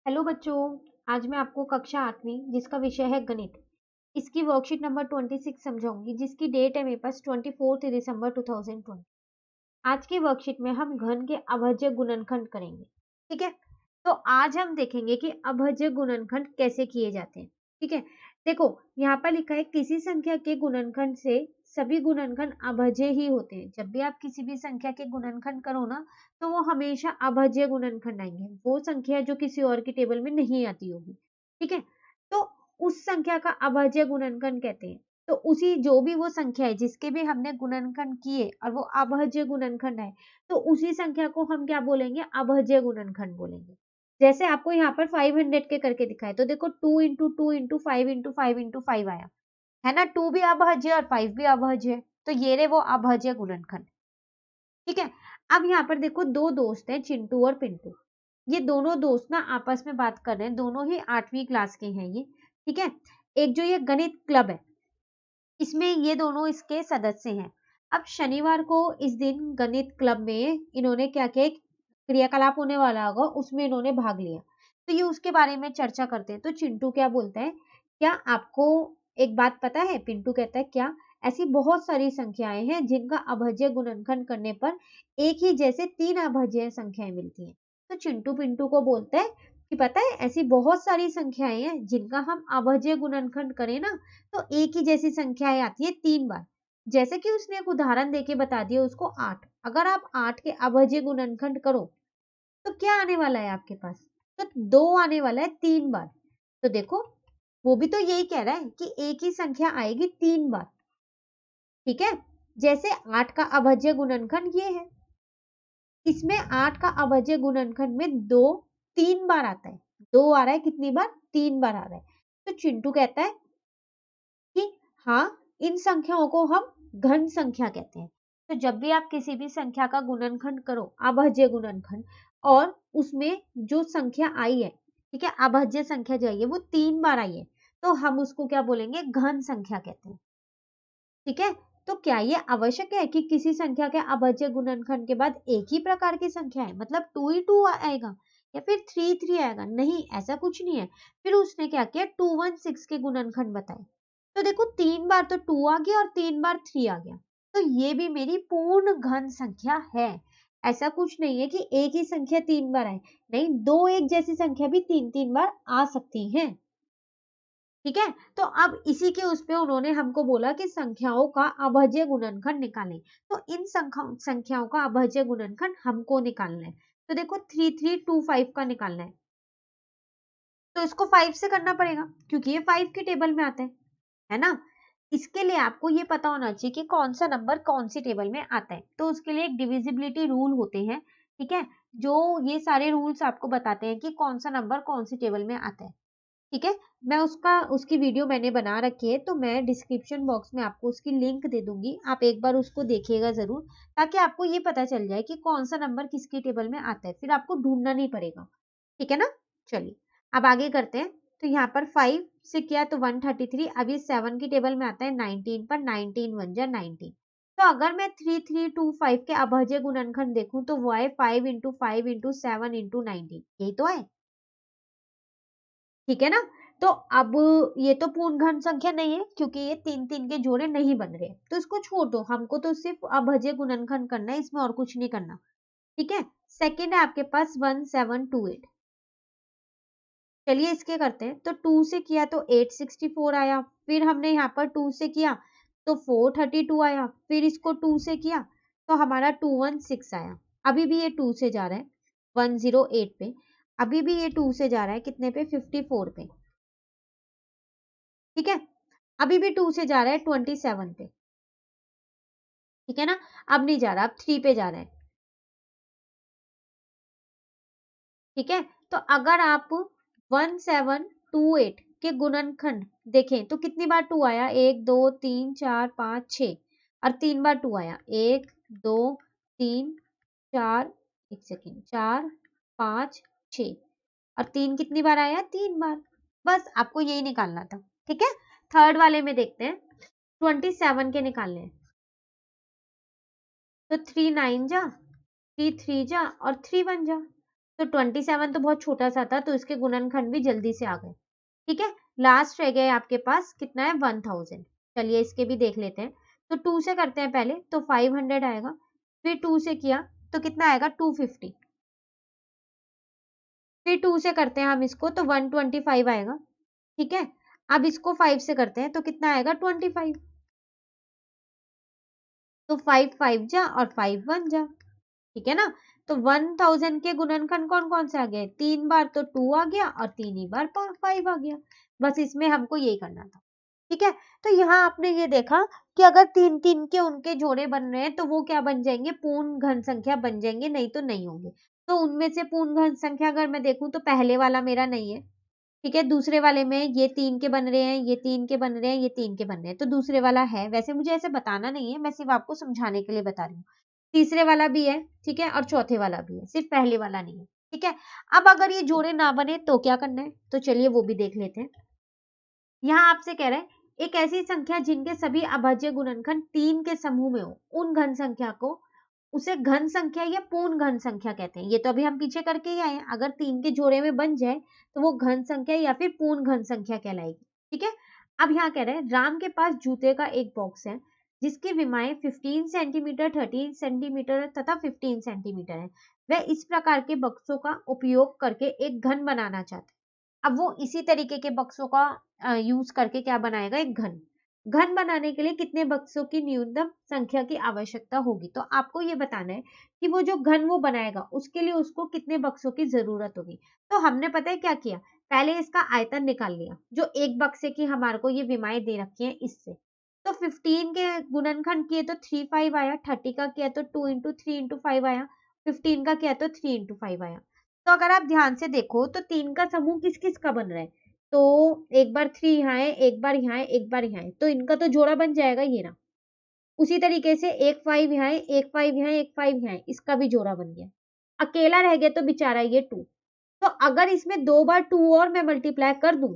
Hello बच्चों। आज मैं आपको कक्षा 8वीं जिसका विषय है गणित, इसकी वर्कशीट नंबर 26 समझाऊंगी, जिसकी डेट है मेरे पास 24 दिसंबर 2020। आज की वर्कशीट में हम घन के अभाज्य गुणनखंड करेंगे। ठीक है, तो आज हम देखेंगे कि अभाज्य गुणनखंड कैसे किए जाते हैं। ठीक है, देखो यहाँ पर लिखा है किसी संख्या के गुणनखंड से सभी गुणनखंड अभाज्य ही होते हैं। जब भी आप किसी भी संख्या के गुणनखंड करो ना, तो वो हमेशा अभाज्य गुणनखंड आएंगे। वो संख्या जो किसी और की टेबल में नहीं आती होगी। ठीक है, तो उस संख्या का अभाज्य गुणनखंड कहते हैं। तो उसी जो भी वो संख्या है जिसके भी हमने गुणनखंड किए और वो अभाज्य गुणनखंड है, तो उसी संख्या को हम क्या बोलेंगे? अभाज्य गुणनखंड बोलेंगे। जैसे आपको यहाँ पर 500 के करके दिखाए, तो देखो 2 इंटू 2 इंटू 5 इंटू 5 इंटू 5 आया है ना। 2 भी अभाज्य और 5 भी अभाज्य है, तो ये रहे वो अभाज्य गुणनखंड। ठीक है, अब यहाँ पर देखो दो दोस्त हैं, चिंटू और पिंटू। ये दोनों दोस्त ना आपस में बात कर रहे हैं, दोनों ही 8वीं क्लास के हैं ये। ठीक है, एक जो ये गणित क्लब है, इसमें ये दोनों इसके सदस्य हैं। अब शनिवार को इस दिन गणित क्लब में इन्होंने क्या किया, क्रियाकलाप होने वाला होगा, उसमें इन्होंने भाग लिया। तो ये उसके बारे में चर्चा करते हैं। तो चिंटू क्या बोलता है, क्या आपको एक बात पता है? पिंटू कहता है क्या? ऐसी बहुत सारी संख्याएं हैं जिनका अभाज्य गुणनखंड करने पर एक ही जैसे 3 अभाज्य संख्याएं मिलती हैं। तो चिंटू पिंटू को बोलता है कि पता है ऐसी बहुत सारी संख्याएं हैं जिनका हम अभाज्य गुणनखंड करें ना, तो एक ही जैसी संख्याएं आती है 3 बार। जैसे कि उसने एक उदाहरण देके बता दिया उसको 8। अगर आप 8 के अभाज्य गुणनखंड करो तो क्या आने वाला है आपके पास? तो 2 आने वाला है 3 बार। तो देखो वो भी तो यही कह रहा है कि एक ही संख्या आएगी 3 बार। ठीक है, जैसे 8 का अभाज्य गुणनखंड ये है, इसमें 8 का अभाज्य गुणनखंड में 2 3 बार आता है। 2 आ रहा है, कितनी बार? 3 बार आ रहा है। तो चिंटू कहता है कि हाँ, इन संख्याओं को हम घन संख्या कहते हैं। तो जब भी आप किसी भी संख्या का गुणनखंड करो, अभाज्य गुणनखंड, और उसमें जो संख्या आई है, ठीक है, अभाज्य संख्या जो आई है वो 3 बार आई है, तो हम उसको क्या बोलेंगे? घन संख्या कहते हैं। ठीक है, तो क्या ये आवश्यक है कि किसी संख्या के अभाज्य गुणनखंड के बाद एक ही प्रकार की संख्या है, मतलब 2 ही 2 आएगा या फिर 3 3 आएगा? नहीं, ऐसा कुछ नहीं है। फिर उसने क्या किया, 216 के गुणनखंड बताए। तो देखो 3 बार तो 2 आ गया और 3 बार 3 आ गया, तो ये भी मेरी पूर्ण घन संख्या है। ऐसा कुछ नहीं है कि एक ही संख्या 3 बार आए, नहीं, दो एक जैसी संख्या भी 3 बार आ सकती है। ठीक है, तो अब इसी के उस पे उन्होंने हमको बोला कि संख्याओं का अभाज्य गुणनखंड निकालें। तो इन संख्याओं का अभाज्य गुणनखंड हमको निकालना है। तो देखो 3325 का निकालना है, तो इसको 5 से करना पड़ेगा क्योंकि ये 5 की टेबल में आता है ना। इसके लिए आपको ये पता होना चाहिए कि कौन सा नंबर कौन सी टेबल में आता है। तो उसके लिए एक डिविजिबिलिटी रूल होते हैं। ठीक है, जो ये सारे रूल्स आपको बताते हैं कि कौन सा नंबर कौन सी टेबल में आता है। ठीक है, मैं उसकी वीडियो मैंने बना रखी है, तो मैं डिस्क्रिप्शन बॉक्स में आपको उसकी लिंक दे दूंगी। आप एक बार उसको देखिएगा जरूर, ताकि आपको ये पता चल जाए कि कौन सा नंबर किसकी टेबल में आता है, फिर आपको ढूंढना नहीं पड़ेगा। ठीक है ना, चलिए अब आगे करते हैं। तो यहाँ पर 5 से किया तो 133। अब ये 7 की टेबल में आता है 19 पर, 19 1 जा 19। तो अगर मैं 3325 के अभाज्य गुणनखंड देखूं तो वो आए 5 इंटू 5 इंटू 7 इंटू 19, यही तो है। ठीक है ना, तो अब ये तो पूर्ण घन संख्या नहीं है क्योंकि ये 3 3 के जोड़े नहीं बन रहे, तो इसको छोड़ दो, हमको तो सिर्फ अभाज्य गुणनखंड करना है, इसमें और कुछ नहीं करना। ठीक है, सेकंड है आपके पास 1728। चलिए इसके करते हैं। तो 2 से किया तो 864 आया, फिर हमने यहाँ पर 2 से किया तो 432 आया, फिर इसको 2 से किया तो हमारा 216 आया। अभी भी ये 2 से जा रहा है 108 पे, अभी भी ये 2 से जा रहा है कितने पे? 54 पे। ठीक है, अभी भी 2 से जा रहा है 27 पे। ठीक है ना, अब नहीं जा रहा, अब 3 पे जा रहा है। ठीक है, तो अगर आप 1728 के गुणनखंड देखें तो कितनी बार 2 आया? 1 2 3 4 5 6, और 3 बार 2 आया, 1 2 3 4, एक सेकेंड, 4 5 6, और 3 कितनी बार आया? 3 बार। बस आपको यही निकालना था। ठीक है, थर्ड वाले में देखते हैं। 27 के निकालने हैं, तो 3 9 जा, 3 3 जा और 3 1 जा। तो 27 तो बहुत छोटा सा था, तो इसके गुणनखंड भी जल्दी से आ गए। ठीक है, लास्ट रह गए आपके पास कितना है 1000। चलिए इसके भी देख लेते हैं। तो 2 से करते हैं पहले, तो 500 आएगा, फिर 2 से किया तो कितना आएगा 250, फिर 2 से करते हैं हम इसको तो 125 आएगा। ठीक है, अब इसको 5 से करते हैं तो कितना आएगा 25, तो 5 5 जा और 5 1 जा। ठीक है ना, तो 1000 के गुणनखंड कौन कौन से आ गए, 3 बार तो 2 आ गया और 3 ही बार 5 आ गया। बस इसमें हमको यही करना था। ठीक है, तो यहाँ आपने ये देखा कि अगर 3 3 के उनके जोड़े बन रहे हैं तो वो क्या बन जाएंगे, पूर्ण घन संख्या बन जाएंगे, नहीं तो नहीं होंगे। तो उनमें से पूर्ण घन संख्या अगर मैं देखूं तो पहले वाला मेरा नहीं है। ठीक है, दूसरे वाले में ये 3 के बन रहे हैं, ये 3 के बन रहे हैं, ये 3 के बन रहे हैं, तो दूसरे वाला है। वैसे मुझे ऐसे बताना नहीं है, मैं सिर्फ आपको समझाने के लिए बता रही हूँ। तीसरे वाला भी है, ठीक है, और चौथे वाला भी है, सिर्फ पहले वाला नहीं है। ठीक है, अब अगर ये जोड़े ना बने तो क्या करना है, तो चलिए वो भी देख लेते हैं। यहाँ आपसे कह रहे हैं एक ऐसी संख्या जिनके सभी अभाज्य गुणनखंड 3 के समूह में हो, उन घन संख्या को उसे घन संख्या या पूर्ण घन संख्या कहते हैं। ये तो अभी हम पीछे करके ही आए हैं, अगर 3 के जोड़े में बन जाए तो वो घन संख्या या फिर पूर्ण घन संख्या कहलाएगी। ठीक है, अब यहाँ कह रहे हैं राम के पास जूते का एक बॉक्स है जिसकी विमाएं 15 सेंटीमीटर, 13 सेंटीमीटर तथा 15 सेंटीमीटर है। वह इस प्रकार के बक्सों का उपयोग करके एक घन बनाना चाहते हैं। अब वो इसी तरीके के बक्सों का यूज करके क्या बनाएगा, एक घन। घन बनाने के लिए कितने बक्सों की न्यूनतम संख्या की आवश्यकता होगी, तो आपको ये बताना है कि वो जो घन वो बनाएगा उसके लिए उसको कितने बक्सों की जरूरत होगी। तो हमने पता है क्या किया, पहले इसका आयतन निकाल लिया, जो एक बक्से की हमारे को ये विमाएं दे रखी है इससे। तो 15 के गुणनखंड किए तो 3 5 आया, 30 का किया तो 2 इंटू 3 इंटू 5 आया, 15 का किया तो 3 इंटू 5 आया। तो अगर आप ध्यान से देखो तो 3 का समूह किस किस का बन रहा है, तो एक बार 3 यहाँ है, एक बार यहाँ है, एक बार यहाँ है, तो इनका तो जोड़ा बन जाएगा ये ना। उसी तरीके से एक 5 यहाँ है, एक 5 यहाँ है, एक 5 यहाँ है, इसका भी जोड़ा बन गया। अकेला रह गया तो बेचारा ये 2। तो अगर इसमें 2 बार 2 और मैं मल्टीप्लाई कर दूं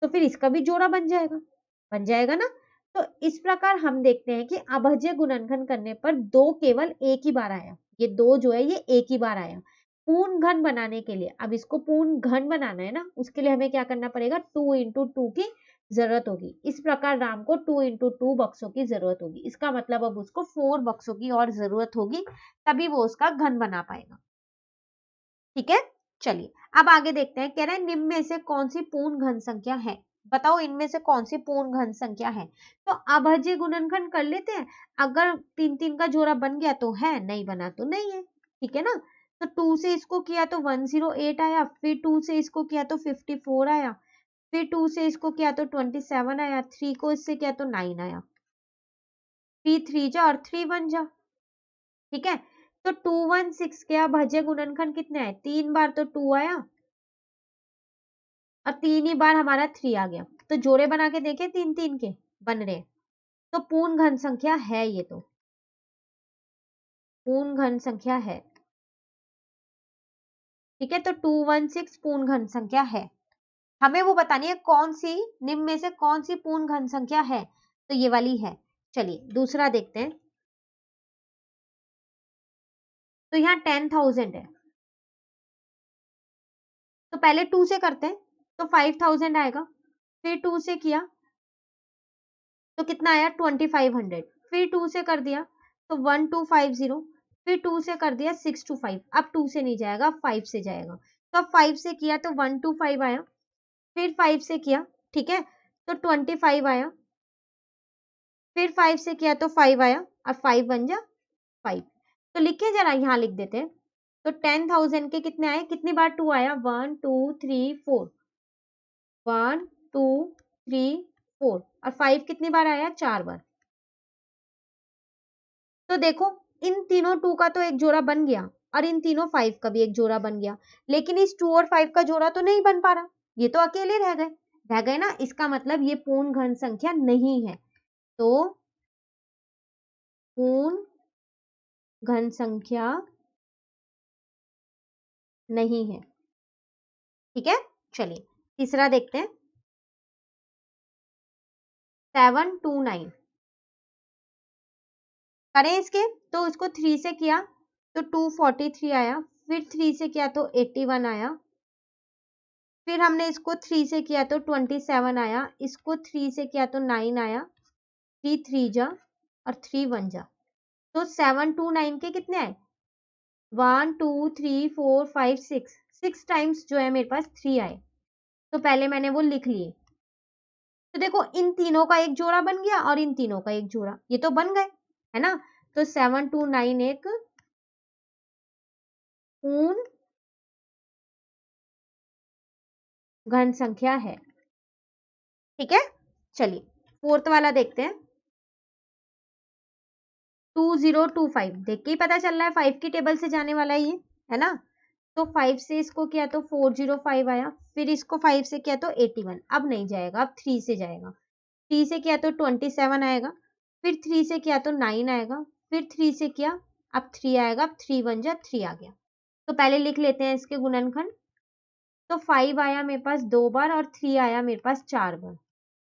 तो फिर इसका भी जोड़ा बन जाएगा ना। तो इस प्रकार हम देखते हैं कि अभाज्य गुणनखंड करने पर 2 केवल एक ही बार आया, ये 2 जो है ये एक ही बार आया। पूर्ण घन बनाने के लिए, अब इसको पूर्ण घन बनाना है ना, उसके लिए हमें क्या करना पड़ेगा, 2 इंटू 2 की जरूरत होगी। इस प्रकार राम को 2 इंटू 2 बक्सों की जरूरत होगी। इसका मतलब अब उसको 4 बक्सों की और जरूरत होगी, तभी वो उसका घन बना पाएगा। ठीक है, चलिए अब आगे देखते हैं। कह रहे हैं निम्न में से कौन सी पूर्ण घन संख्या है, बताओ इनमें से कौन सी पूर्ण घन संख्या है। तो अभाज्य गुणनखंड कर लेते हैं, अगर 3 3 का जोड़ा बन गया तो है, नहीं बना तो नहीं है। ठीक है ना, तो 2 से इसको किया तो 108 आया, फिर 2 से इसको किया तो 54 आया, फिर 2 से इसको किया तो 27 आया, 3 को इससे किया तो 9 आया। 3 3 जा और 3 1 जा। ठीक है, तो 216 के अभाज्य गुणनखंड कितने आए, 3 बार तो 2 आया और 3 ही बार हमारा 3 आ गया। तो जोड़े बना के देखे 3 3 के बन रहे, तो पूर्ण घन संख्या है, ये तो पूर्ण घन संख्या है। ठीक है, तो 216 पूर्ण घन संख्या है। हमें वो बतानी है कौन सी, निम्न में से कौन सी पूर्ण घन संख्या है, तो ये वाली है। चलिए दूसरा देखते हैं। तो यहाँ 10,000 है, तो पहले 2 से करते हैं तो 5,000 आएगा, फिर 2 से किया तो कितना आया 2500, फिर 2 से कर दिया तो 1250, फिर 2 से कर दिया 625। अब 2 से नहीं जाएगा, 5 से जाएगा। तो अब 5 से किया तो 125 आया, फिर 5 से किया, ठीक है, तो 25 आया, फिर 5 से किया तो 5 आया और 5 बन जा 5। तो लिखे जरा, यहाँ लिख देते हैं। तो 10,000 के कितने आए, कितनी बार 2 आया, 1 2 3 4, 1 2 3 4, और 5 कितनी बार आया, 4 बार। तो देखो इन तीनों 2 का तो एक जोड़ा बन गया और इन तीनों 5 का भी एक जोड़ा बन गया, लेकिन इस 2 और 5 का जोड़ा तो नहीं बन पा रहा, ये तो अकेले रह गए ना। इसका मतलब ये पूर्ण घन संख्या नहीं है। तो पूर्ण घन संख्या नहीं है। ठीक है, चलिए तीसरा देखते हैं। 729 करें इसके, तो इसको 3 से किया तो 243 आया, फिर 3 से किया तो 81 आया, फिर हमने इसको 3 से किया तो 27 आया, इसको 3 से किया तो 9 आया, 3 3 जा और 3 1 जा, तो 7 2 9 के कितने आए, 1 2 3 4 5 6 टाइम्स जो है मेरे पास 3 आए। तो पहले मैंने वो लिख लिए। तो देखो इन तीनों का एक जोड़ा बन गया और इन तीनों का एक जोड़ा, ये तो बन गए, है ना। तो 7 2 9 एक पूर्ण घन संख्या है। ठीक है, चलिए फोर्थ वाला देखते हैं। 2025 देख के ही पता चल रहा है 5 की टेबल से जाने वाला ये, है ना। तो 5 से इसको किया तो 405 आया, फिर इसको 5 से किया तो 81, अब नहीं जाएगा, अब 3 से जाएगा। 3 से किया तो 27 आएगा, फिर 3 से किया तो 9 आएगा, फिर 3 से किया, अब 3 आएगा, अब 3 1 जा 3 आ गया। तो पहले लिख लेते हैं इसके गुणनखंड। तो 5 आया मेरे पास 2 बार और 3 आया मेरे पास 4 बार।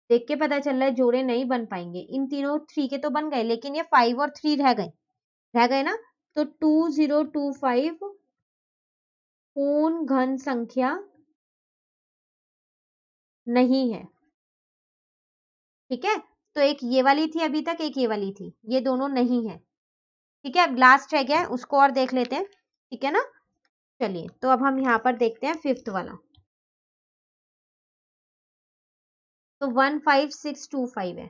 देख के पता चल रहा है जोड़े नहीं बन पाएंगे, इन तीनों 3 के तो बन गए, लेकिन ये 5 और 3 रह गए ना। तो 2025 पूर्ण घन संख्या नहीं है। ठीक है, तो एक ये वाली थी अभी तक, एक ये वाली थी, ये दोनों नहीं है। ठीक है, अब लास्ट रह गया है, उसको और देख लेते हैं। ठीक है ना, चलिए तो अब हम यहाँ पर देखते हैं फिफ्थ वाला। तो 15625 है,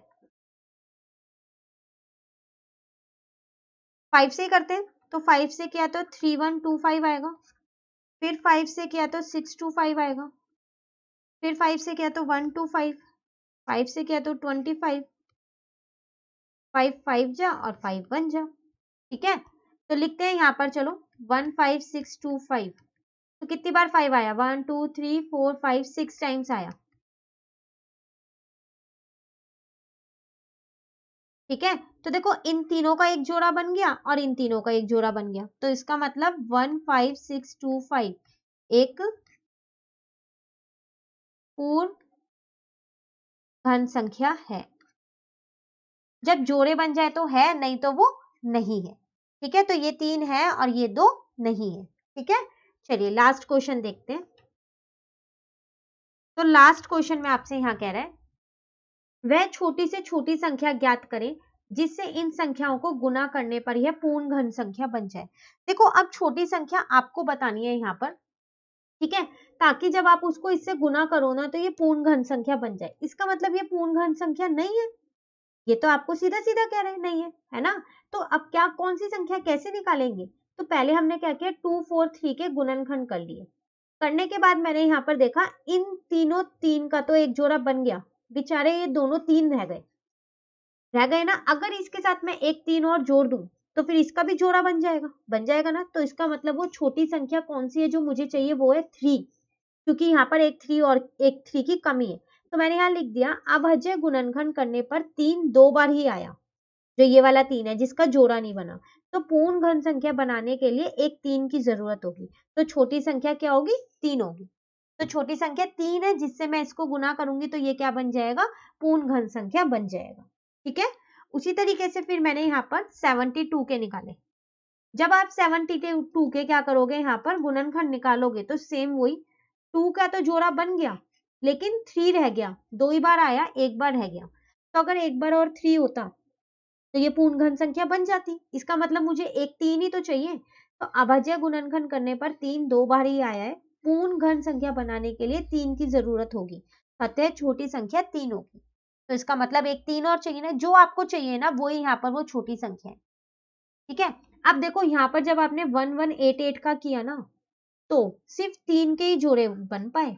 5 से ही करते हैं। तो 5 से किया तो 3125 आएगा, फिर 5 से किया तो 625 आएगा, फिर 5 से किया तो 125, 5 से किया तो 25, 5 5 जा और 5 1 जा। ठीक है, तो लिखते हैं यहाँ पर, चलो 15625। तो कितनी बार 5 आया, 1 2 3 4 5 6 टाइम्स आया। ठीक है, तो देखो इन तीनों का एक जोड़ा बन गया और इन तीनों का एक जोड़ा बन गया, तो इसका मतलब 15625 एक पूर्ण घन संख्या है। जब जोड़े बन जाए तो है, नहीं तो वो नहीं है। ठीक है, तो ये 3 है और ये 2 नहीं है। ठीक है, चलिए लास्ट क्वेश्चन देखते हैं। तो लास्ट क्वेश्चन में आपसे यहां कह रहा है, वह छोटी से छोटी संख्या ज्ञात करें जिससे इन संख्याओं को गुना करने पर यह पूर्ण घन संख्या बन जाए। देखो अब छोटी संख्या आपको बतानी है यहाँ पर, ठीक है, ताकि जब आप उसको इससे गुना करो ना तो ये पूर्ण घन संख्या बन जाए। इसका मतलब ये पूर्ण घन संख्या नहीं है, ये तो आपको सीधा सीधा कह रहे हैं नहीं है ना। तो अब क्या, कौन सी संख्या कैसे निकालेंगे। तो पहले हमने क्या किया, 2 4 3 के गुणनखंड कर लिए। करने के बाद मैंने यहाँ पर देखा इन तीनों 3 का तो एक जोड़ा बन गया, बेचारे ये दोनों 3 रह गए ना। अगर इसके साथ मैं एक 3 और जोड़ दूं तो फिर इसका भी जोड़ा बन जाएगा ना। तो इसका मतलब वो छोटी संख्या कौन सी है जो मुझे चाहिए, वो है 3, क्योंकि यहाँ पर एक 3 और एक 3 की कमी है। तो मैंने यहाँ लिख दिया, अभाज्य गुणनखंड करने पर 3 2 बार ही आया, जो ये वाला 3 है जिसका जोड़ा नहीं बना। तो पूर्ण घन संख्या बनाने के लिए एक 3 की जरूरत होगी, तो छोटी संख्या क्या होगी, 3 होगी। तो छोटी संख्या 3 है, जिससे मैं इसको गुना करूंगी तो ये क्या बन जाएगा, पूर्ण घन संख्या बन जाएगा। ठीक है, उसी तरीके से फिर मैंने यहाँ पर 72 के निकाले। जब आप 72 के क्या करोगे, यहाँ पर गुणनखंड निकालोगे तो सेम वही, 2 का तो जोड़ा बन गया लेकिन 3 रह गया, 2 ही बार आया, एक बार रह गया। तो अगर एक बार और 3 होता तो ये पूर्ण घन संख्या बन जाती। इसका मतलब मुझे एक 3 ही तो चाहिए। तो अभाज्य गुणनखंड करने पर 3 2 बार ही आया है, पूर्ण घन संख्या बनाने के लिए 3 की जरूरत होगी, अतः छोटी संख्या 3 होगी। तो इसका मतलब एक 3 और चाहिए ना, जो आपको चाहिए ना वो यहाँ पर वो छोटी संख्या है। ठीक है, अब देखो यहाँ पर जब आपने 1188 का किया ना तो सिर्फ 3 के ही जोड़े बन पाए,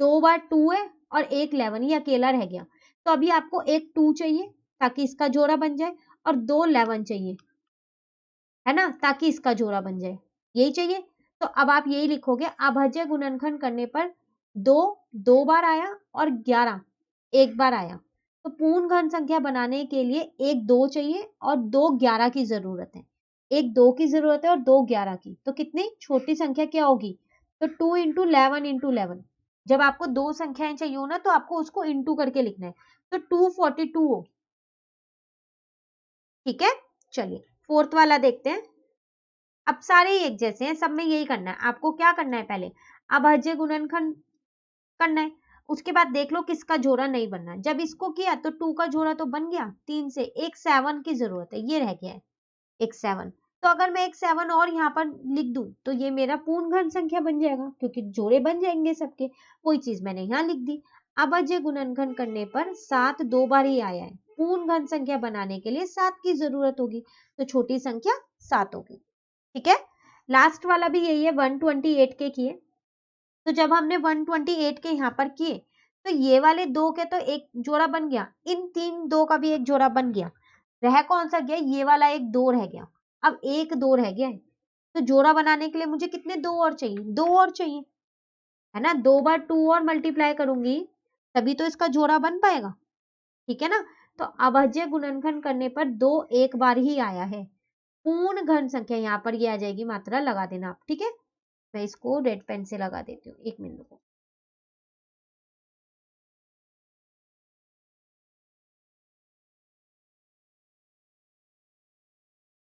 2 बार 2 है और एक 11, ये अकेला रह गया। तो अभी आपको एक 2 चाहिए ताकि इसका जोड़ा बन जाए, और 2 11 चाहिए, है ना, ताकि इसका जोड़ा बन जाए, यही चाहिए। तो अब आप यही लिखोगे, अभाज्य गुणनखंड करने पर 2 2 बार आया और 11 एक बार आया। तो पूर्ण घन संख्या बनाने के लिए एक 2 चाहिए और 2 11 की जरूरत है, एक 2 की जरूरत है और 2 11 की। तो कितनी छोटी संख्या क्या होगी, तो 2 इंटू 11 इंटू 11। जब आपको दो संख्याएं चाहिए हो ना तो आपको उसको इंटू करके लिखना है, तो 242 हो। ठीक है, चलिए फोर्थ वाला देखते हैं। अब सारे ही एक जैसे हैं, सब में यही करना है। आपको क्या करना है, पहले अभाज्य गुणनखंड करना है, उसके बाद देख लो किसका जोड़ा नहीं बनना। जब इसको किया तो 2 का जोड़ा तो बन गया 3 से, एक 7 की जरूरत है, ये रह गया है एक 7। तो अगर मैं एक 7 और यहाँ पर लिख दूं तो ये मेरा पूर्ण घन संख्या बन जाएगा, क्योंकि जोड़े बन जाएंगे सबके। कोई चीज मैंने यहाँ लिख दी। अभाज्य गुणनखंड करने पर 7 दो बार ही आया है, पूर्ण घन संख्या बनाने के लिए 7 की जरूरत होगी, तो छोटी संख्या 7 होगी। ठीक है, लास्ट वाला भी यही है, 128 के किए। तो जब हमने 128 के यहाँ पर किए तो ये वाले दो के तो एक जोड़ा बन गया, इन तीन दो का भी एक जोड़ा बन गया। रह कौन सा गया, ये वाला एक दो रह गया। अब एक दो रह गया है, तो जोड़ा बनाने के लिए मुझे कितने दो और चाहिए, दो और चाहिए, है ना। 2 बार 2 और मल्टीप्लाई करूंगी तभी तो इसका जोड़ा बन पाएगा। ठीक है ना। तो अभाज्य गुणनखंड करने पर 2 एक बार ही आया है। पूर्ण घन संख्या, यहाँ पर ये आ जाएगी मात्रा, लगा देना आप। ठीक है, मैं इसको रेड पेन से लगा देती हूँ, एक मिनट को।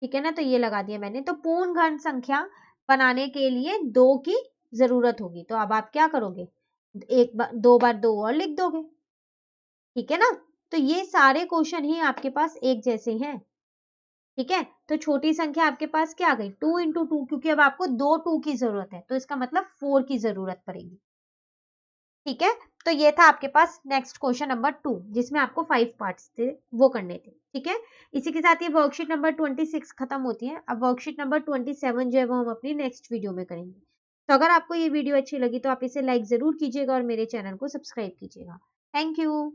ठीक है ना, तो ये लगा दिया मैंने। तो पूर्ण घन संख्या बनाने के लिए 2 की जरूरत होगी, तो अब आप क्या करोगे, एक बार 2 बार 2 और लिख दोगे। ठीक है ना। तो ये सारे क्वेश्चन ही आपके पास एक जैसे हैं। ठीक है, तो छोटी संख्या आपके पास क्या आ गई, 2 इंटू 2, क्योंकि अब आपको दो 2 की जरूरत है, तो इसका मतलब 4 की जरूरत पड़ेगी। ठीक है, तो ये था आपके पास नेक्स्ट क्वेश्चन नंबर 2, जिसमें आपको 5 पार्ट्स थे वो करने थे। ठीक है, इसी के साथ ये वर्कशीट नंबर 26 खत्म होती है। अब वर्कशीट नंबर 27 जो है वो हम अपनी नेक्स्ट वीडियो में करेंगे। तो अगर आपको ये वीडियो अच्छी लगी तो आप इसे लाइक जरूर कीजिएगा और मेरे चैनल को सब्सक्राइब कीजिएगा। Thank you.